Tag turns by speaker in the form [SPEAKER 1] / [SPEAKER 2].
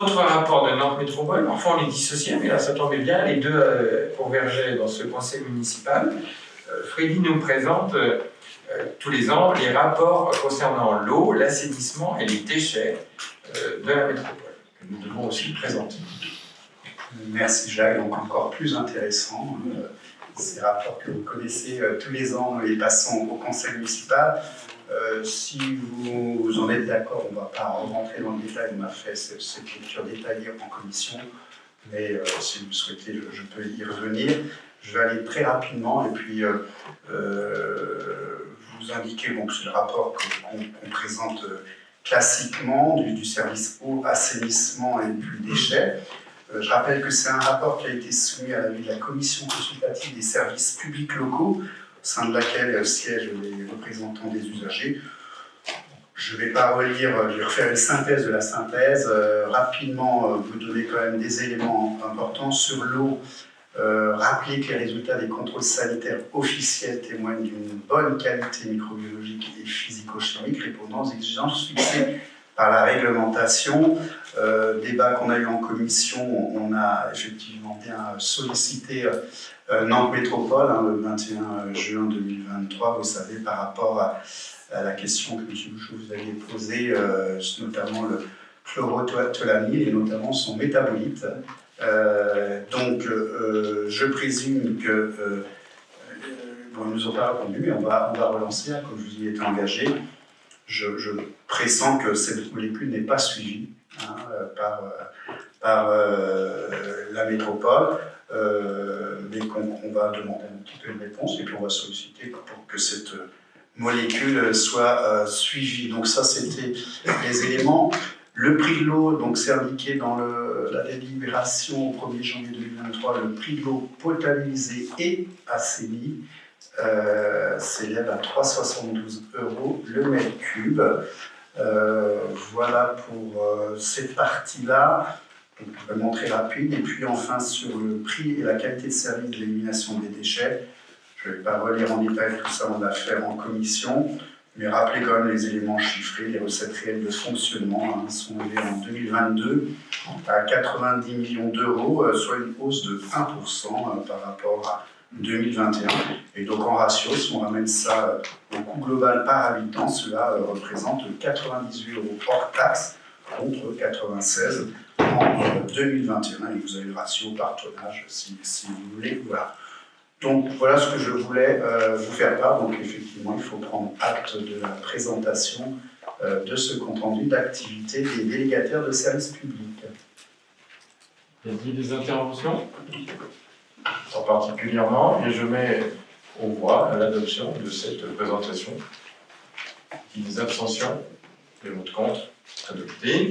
[SPEAKER 1] Autre rapport de Nantes Métropole, parfois on les dissociait, mais là ça tombait bien, les deux convergeaient dans ce conseil municipal. Freddy nous présente tous les ans les rapports concernant l'eau, l'assainissement et les déchets de la métropole, que nous devons aussi présenter.
[SPEAKER 2] Merci Jacques, donc encore plus intéressant. Ces rapports que vous connaissez tous les ans, nous les passons au conseil municipal. Si vous en êtes d'accord, on ne va pas rentrer dans le détail, on a fait cette lecture détaillée en commission, mais si vous le souhaitez, je peux y revenir. Je vais aller très rapidement et puis vous indiquer que c'est le rapport qu'on présente classiquement du service eau, assainissement et puis déchets. Je rappelle que c'est un rapport qui a été soumis à l'avis de la commission consultative des services publics locaux, au sein de laquelle siègent les représentants des usagers. Je ne vais pas relire, je vais refaire une synthèse de la synthèse. Rapidement, vous donner quand même des éléments importants sur l'eau. Rappeler que les résultats des contrôles sanitaires officiels témoignent d'une bonne qualité microbiologique et physico-chimique répondant aux exigences fixées par la réglementation. Débat qu'on a eu en commission, on a effectivement bien sollicité Nantes Métropole le 21 juin 2023, vous savez, par rapport à la question que M. Bouchot vous aviez posée, notamment le chlorothalonil et notamment son métabolite. Donc, je présume que bon, ils ne nous ont pas répondu, mais on va relancer, comme je vous y étais engagé. Je pressens que cette molécule n'est pas suivie par la métropole, mais qu'on va demander un petit peu une réponse et puis on va solliciter pour que cette molécule soit suivie. Donc ça, c'était les éléments. Le prix de l'eau, donc c'est indiqué dans la délibération au 1er janvier 2023, le prix de l'eau potabilisée et assainie s'élève à 3,72 € le mètre cube. Voilà pour cette partie-là, donc vraiment très rapide. Et puis enfin sur le prix et la qualité de service de l'élimination des déchets, je ne vais pas relire en détail tout ça, on l'a fait en commission, mais rappelez quand même les éléments chiffrés, les recettes réelles de fonctionnement sont élevées en 2022 à 90 millions d'euros, soit une hausse de 1% par rapport à 2021. Et donc en ratio, si on ramène ça au coût global par habitant, cela représente 98 € hors taxe contre 96 en 2021. Et vous avez le ratio par tonnage si vous voulez. Voilà. Donc voilà ce que je voulais vous faire part. Donc effectivement, il faut prendre acte de la présentation de ce compte-rendu d'activité des délégataires de services publics.
[SPEAKER 1] Y a-t-il des interventions? En particulièrement, et je mets aux voix l'adoption de cette présentation. Des abstentions, des votes contre, adopté.